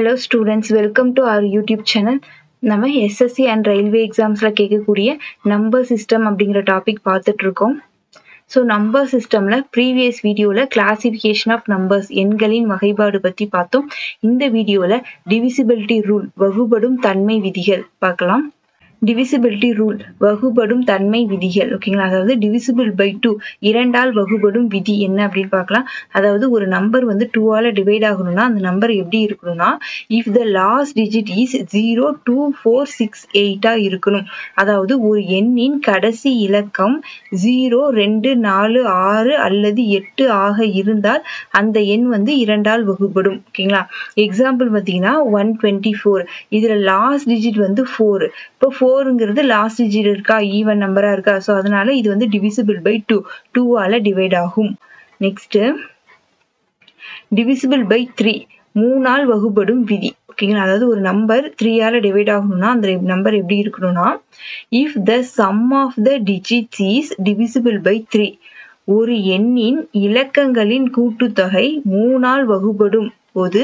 Hello students, welcome to our YouTube channel. நம்ம SSC and Railway examsல கேட்கக்கூடிய number system அப்படிங்கிற topic பார்த்துட்டு இருக்கோம். ஸோ நம்பர் சிஸ்டம்ல ப்ரீவியஸ் வீடியோவில் கிளாசிஃபிகேஷன் ஆஃப் நம்பர்ஸ் எண்களின் வகைப்பாடு பற்றி பார்த்தோம். இந்த வீடியோவில் டிவிசிபிலிட்டி ரூல் வகுபடும் தன்மை விதிகள் பார்க்கலாம். டிவிசிபிலிட்டி ரூல் வகுபடும் தன்மை விதிகள் ஓகேங்களா. அதாவது டிவிசிபிள் பை 2 இரண்டால் வகுபடும் விதி என்ன அப்படின்னு பார்க்கலாம். அதாவது ஒரு நம்பர் வந்து 2ஆல் டிவைட் ஆகணும்னா அந்த நம்பர் எப்படி இருக்கணும்னா if the last digit is 0, 2, 4, 6, 8 இருக்கணும். அதாவது ஒரு எண்ணின் கடைசி இலக்கம் 0, 2, 4, 6 அல்லது 8 ஆக இருந்தால் அந்த எண் வந்து இரண்டால் வகுபடும் ஓகேங்களா. எக்ஸாம்பிள் பார்த்தீங்கன்னா 124 இதில் லாஸ்ட் டிஜிட் வந்து 4. இப்போ 4ங்கிறது லாஸ்ட் டிஜிட் இருக்கா, ஈவன் நம்பரா இருக்கா, ஸோ அதனால இது வந்து டிவிசிபிள் பை 2ஆல டிவைட் ஆகும். நெக்ஸ்ட் டிவிசிபிள் பை 3 3ஆல் வகுபடும் விதி ஓகேங்களா. அதாவது ஒரு நம்பர் 3ஆல டிவைட் ஆகணும்னா அந்த நம்பர் எப்படி இருக்கணும்னா if the sum of the digits is divisible by 3 ஒரு எண்ணின் இலக்கங்களின் கூட்டுத்தொகை 3ஆல் வகுபடும் போது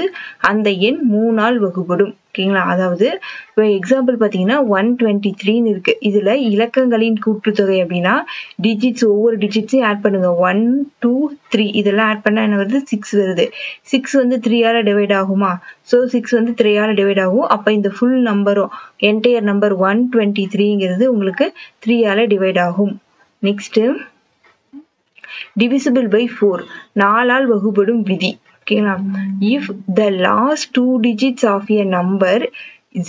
அந்த எண் 3ஆல் வகுபடும் ஓகேங்களா. அதாவது இப்போ எக்ஸாம்பிள் பார்த்தீங்கன்னா 123 இருக்கு. இதுல இலக்கங்களின் கூட்டுத்தொகை அப்படின்னா டிஜிட்ஸ் ஒவ்வொரு டிஜிட்ஸையும் ஆட் பண்ணுங்க. 1, 2, 3 இதெல்லாம் ஆட் பண்ணா என்ன வருது 6 வருது. 6 வந்து 3ஆல டிவைட் ஆகுமா, ஸோ 6 வந்து 3ஆல டிவைட் ஆகும். அப்போ இந்த ஃபுல் நம்பரும் என்டையர் நம்பர் 123ங்கிறது உங்களுக்கு 3ஆல டிவைட் ஆகும். நெக்ஸ்ட் டிவிசிபிள் பை 4 4ஆல் வகுபடும் விதி ஓகேங்களா. If the last 2 digits of a number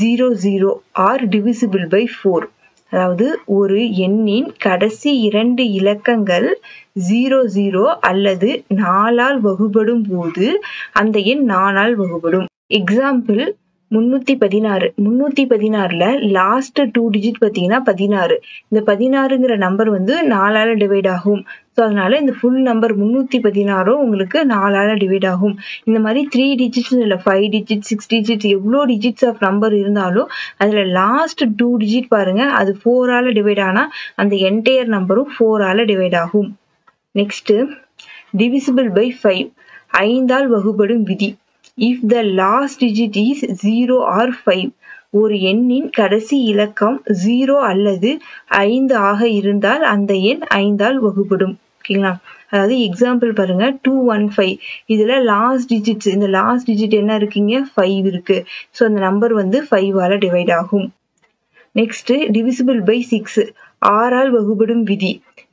00 or divisible by 4 அதாவது ஒரு எண்ணின் கடைசி 2 இலக்கங்கள் 00 அல்லது 4ஆல் வகுபடும் போது அந்த எண் 4ஆல் வகுபடும். எக்ஸாம்பிள் 316ல லாஸ்ட் 2 டிஜிட் பார்த்தீங்கன்னா 16. இந்த 16ங்கிற நம்பர் வந்து 4ஆல டிவைட் ஆகும். ஸோ அதனால இந்த ஃபுல் நம்பர் 316 உங்களுக்கு 4ஆல டிவைட் ஆகும். இந்த மாதிரி 3 டிஜிட்ஸ் இல்லை 5 டிஜிட் 6 டிஜிட் எவ்வளோ டிஜிட்ஸ் ஆஃப் நம்பர் இருந்தாலும் அதில் லாஸ்ட் 2 டிஜிட் பாருங்க அது 4ஆல டிவைட் ஆனால் அந்த என்டையர் நம்பரும் 4ஆல டிவைட் ஆகும். நெக்ஸ்ட் டிவிசிபிள் பை 5 5ஆல் வகுபடும் விதி. If the last digit is 0 or 5 ஒரு எண்ணின் கடைசி இலக்கம் 0 அல்லது 5 ஆக இருந்தால் அந்த எண் 5ஆல் வகுபடும் ஓகேங்களா. அதாவது எக்ஸாம்பிள் பாருங்க 215 இதுல லாஸ்ட் டிஜிட்ஸ் இந்த லாஸ்ட் டிஜிட் என்ன இருக்குங்க 5 இருக்கு. ஸோ அந்த நம்பர் வந்து 5ஆல டிவைட் ஆகும். நெக்ஸ்ட் டிவிசிபிள் பை 6 6ஆல் வகுபடும் விதி.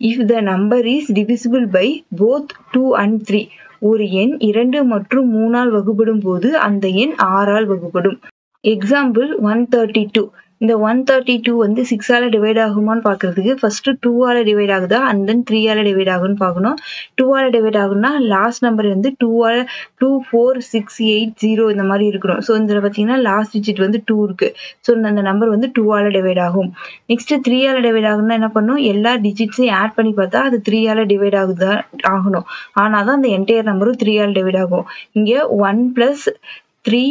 If the number is divisible by both 2 and 3 ஒரு எண் 2 மற்றும் 3ஆல் வகுபடும் போது அந்த எண் 6ஆல் வகுபடும். எக்ஸாம்பிள் 132 இந்த 132 வந்து 6ஆல டிவைட் ஆகுமான்னு பார்க்கறதுக்கு ஃபர்ஸ்ட் 2ஆல டிவைட் ஆகுதா அண்ட் தென் 3ஆல டிவைட் ஆகுன்னு பார்க்கணும். 2ஆல டிவைட் ஆகும்னா லாஸ்ட் நம்பர் வந்து 2, 4, 6, 8, 0 இந்த மாதிரி இருக்கணும். ஸோ இதில் பார்த்தீங்கன்னா லாஸ்ட் டிஜிட் வந்து 2 இருக்கு. ஸோ அந்த நம்பர் வந்து 2ஆல டிவைட் ஆகும். நெக்ஸ்ட் 3ஆல டிவைட் ஆகும்னா என்ன பண்ணும் எல்லா டிஜிட்ஸையும் ஆட் பண்ணி பார்த்தா அது 3ஆல டிவைட் ஆகணும். ஆனால் தான் அந்த என்டையர் நம்பரும் 3ஆல டிவைட் ஆகும். இங்கே 1 + 3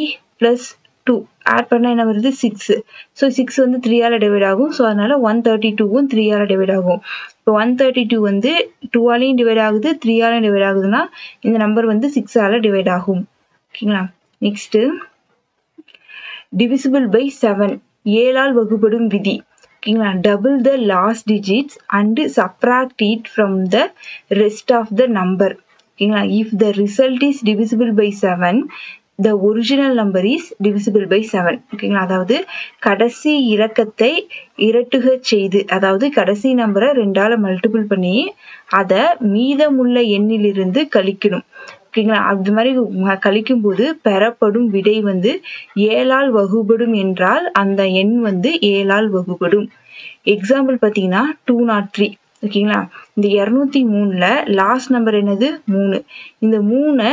+ 2 ஆட் பண்ணா என்ன வருது 6. ஸோ 6 வந்து 3ஆல டிவைட் ஆகும். ஸோ அதனால 132வும் 3ஆல டிவைட் ஆகும். இப்போ 132 வந்து 2ஆலையும் டிவைட் ஆகுது 3ஆலையும் டிவைட் ஆகுதுன்னா இந்த நம்பர் வந்து 6ஆல டிவைட் ஆகும் ஓகேங்களா. நெக்ஸ்ட் டிவிசிபிள் பை 7 7ஆல் வகுபடும் விதி ஓகேங்களா. Double the last digits and subtract it from the rest of the number ஓகேங்களா. If the result is divisible by 7 the original number is divisible by 7 ஓகேங்களா. அதாவது கடைசி இலக்கத்தை இரட்டுக செய்து அதாவது கடைசி நம்பரை 2ஆல மல்டிபிள் பண்ணி அதை மீதமுள்ள எண்ணிலிருந்து கழிக்கணும் ஓகேங்களா. அது மாதிரி கழிக்கும் போது பெறப்படும் விடை வந்து 7ஆல் வகுபடும் என்றால் அந்த எண் வந்து 7ஆல் வகுபடும். எக்ஸாம்பிள் பார்த்தீங்கன்னா 203 ஓகேங்களா. இந்த 203ல லாஸ்ட் நம்பர் என்னது 3. இந்த 3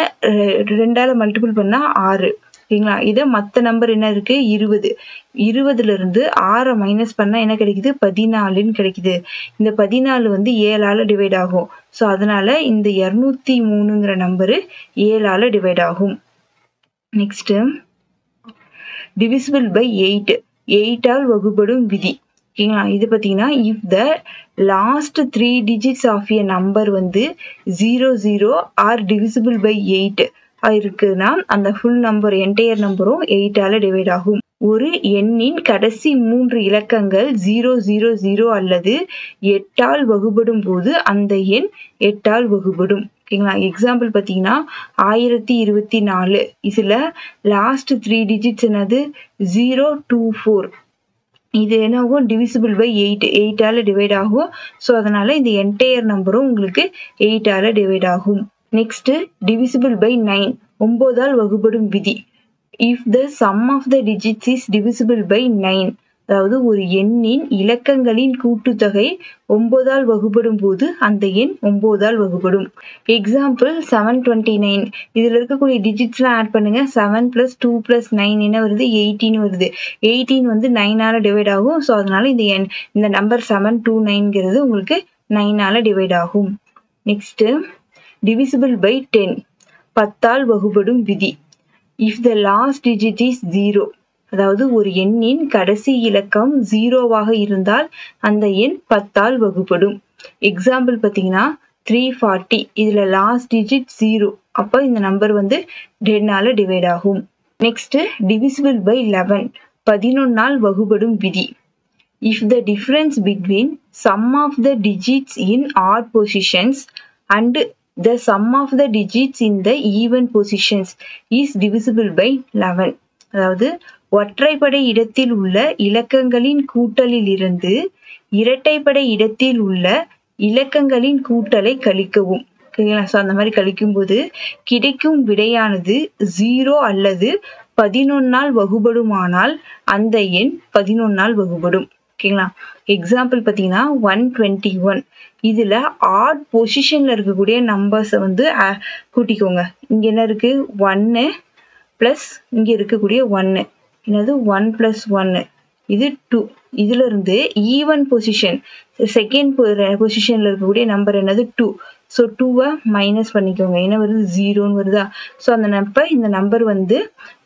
2ஆல மல்டிபிள் பண்ணா 6 ஓகேங்களா. இதை மற்ற நம்பர் என்ன இருக்கு 20. 20ல இருந்து 6 மைனஸ் பண்ணா என்ன கிடைக்குது 14ன்னு கிடைக்குது. இந்த 14 வந்து 7ஆல டிவைட் ஆகும். ஸோ அதனால இந்த 203ங்கிற நம்பரு 7ஆல டிவைட் ஆகும். நெக்ஸ்ட் டிவிசிபிள் பை 8 8ஆல் வகுபடும் விதி ஓகேங்களா. இது பார்த்தீங்கன்னா if the last 3 digits of a number வந்து 00 ஆர் டிவிசிபிள் பை 8 இருக்குன்னா அந்த ஃபுல் நம்பர் என்டையர் நம்பரும் 8ஆல டிவைட் ஆகும். ஒரு எண்ணின் கடைசி 3 இலக்கங்கள் 000 அல்லது 8ஆல் வகுபடும் போது அந்த எண் 8ஆல் வகுபடும். ஓகேங்களா? எக்ஸாம்பிள் பார்த்தீங்கன்னா 1024 இதுல லாஸ்ட் 3 டிஜிட்ஸ் என்னது 024. இது என்னாகும் டிவிசிபிள் பை 8ஆல டிவைட் ஆகும். ஸோ அதனால இந்த என்டையர் நம்பரும் உங்களுக்கு 8ஆல டிவைட் ஆகும். நெக்ஸ்ட் டிவிசிபிள் பை 9 9ஆல் வகுபடும் விதி. If the sum of the digits is divisible by 9 அதாவது ஒரு எண்ணின் இலக்கங்களின் கூட்டுத்தொகை 9ஆல் வகுபடும் போது அந்த எண் 9ஆல் வகுபடும். எக்ஸாம்பிள் 729 இதுல இருக்கக்கூடிய டிஜிட்ஸ்லாம் ஆட் பண்ணுங்க. 7 + 2 + 9 என்ன வருது 18 வருது. 18 வந்து 9ஆல டிவைட் ஆகும். ஸோ அதனால இந்த நம்பர் 729ங்கிறது உங்களுக்கு 9ஆல டிவைட் ஆகும். நெக்ஸ்ட் டிவிசிபிள் பை 10 10ஆல் வகுபடும் விதி. If the last digit is 0 அதாவது ஒரு எண்ணின் கடைசி இலக்கம் 0வாக இருந்தால் அந்த எண் 10ஆல் வகுபடும். எக்ஸாம்பிள் பார்த்தீங்கன்னா 340 இதுல லாஸ்ட் டிஜிட் 0 அப்போ இந்த நம்பர் வந்து 10ஆல டிவைட் ஆகும். நெக்ஸ்ட் டிவிசிபிள் பை 11 11ஆல் வகுபடும் விதி. If the difference between sum of the digits in odd positions and the sum of the digits in the even positions is divisible by 11 அதாவது ஒற்றைப்படை இடத்தில் உள்ள இலக்கங்களின் கூட்டலில் இருந்து இரட்டைப்படை இடத்தில் உள்ள இலக்கங்களின் கூட்டலை கழிக்கவும். ஓகேங்களா? ஸோ அந்த மாதிரி கழிக்கும் போது கிடைக்கும் விடையானது 0 அல்லது 11ஆல் வகுபடுமானால் அந்த எண் 11ஆல் வகுபடும். ஓகேங்களா? எக்ஸாம்பிள் பார்த்தீங்கன்னா 121 இதுல ஆட் பொசிஷன்ல இருக்கக்கூடிய நம்பர்ஸை வந்து கூட்டிக்கோங்க. இங்க என்ன இருக்கு 1 பிளஸ் இங்க இருக்கக்கூடிய 1 என்னது 1 + 1 இது 2. இதுல இருந்து ஈவன் பொசிஷன் செகண்ட் பொசிஷன்ல இருக்கக்கூடிய நம்பர் என்னது 2. ஸோ 2வை மைனஸ் பண்ணிக்கோங்க. என்ன வருது 0ன்னு வருதா? ஸோ இந்த நம்பர் வந்து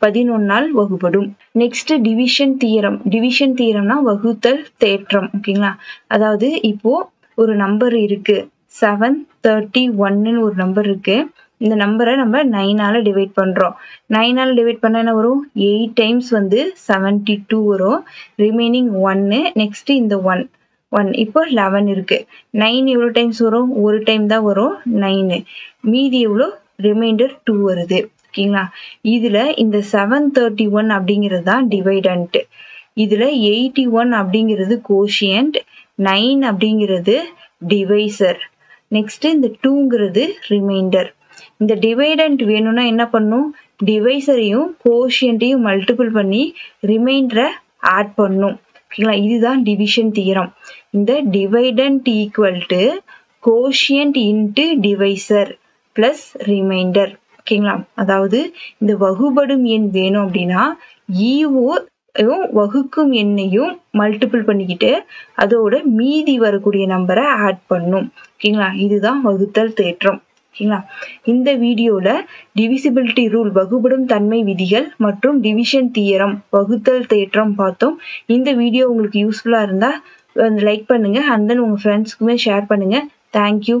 11ஆல் வகுபடும். Next division theorem. டிவிஷன் தியரம்னா வகுத்தல் தேற்றம். ஓகேங்களா? அதாவது இப்போ ஒரு நம்பர் இருக்கு 731ன்னு ஒரு நம்பர் இருக்கு. இந்த நம்பரை நம்ம 9ஆல டிவைட் பண்றோம். 9ஆல டிவைட் பண்ணா என்ன வரும் 8 டைம்ஸ் வந்து 72 வரும். ரிமைனிங் 1 நெக்ஸ்ட் இந்த 1 இப்போ 11 இருக்கு. 9 எவ்வளோ டைம்ஸ் வரும் ஒரு டைம் தான் வரும் 9. மீதி எவ்வளோ ரிமைண்டர் 2 வருது. ஓகேங்களா? இதுல இந்த 731 அப்படிங்கிறது தான் டிவைடண்ட். இதுல 81 அப்படிங்கிறது கோஷியன்ட், 9 அப்படிங்கிறது டிவைசர். நெக்ஸ்ட் இந்த 2ங்கிறது ரிமைண்டர். இந்த டிவைடண்ட் வேணும்னா என்ன பண்ணும் டிவைசரையும் கோஷியன்ட்டையும் மல்டிபிள் பண்ணி ரிமைண்டரை ஆட் பண்ணும். ஓகேங்களா? இதுதான் டிவிஷன் தியரம். இந்த dividend equal to quotient into divisor plus reminder. ஓகேங்களா? அதாவது இந்த வகுபடும் எண் வேணும் அப்படின்னா வகுக்கும் எண்ணையும் மல்டிபிள் பண்ணிக்கிட்டு அதோட மீதி வரக்கூடிய நம்பரை ஆட் பண்ணும். ஓகேங்களா? இதுதான் வகுத்தல் தேற்றம். ஓகேங்களா? இந்த வீடியோல டிவிசிபிலிட்டி ரூல் வகுபடும் தன்மை விதிகள் மற்றும் டிவிஷன் தியரம் வகுத்தல் தேற்றம் பார்த்தோம். இந்த வீடியோ உங்களுக்கு யூஸ்ஃபுல்லா இருந்தா லைக் பண்ணுங்க அண்ட் தென் உங்க ஃப்ரெண்ட்ஸ்க்குமே ஷேர் பண்ணுங்க. தேங்க்யூ.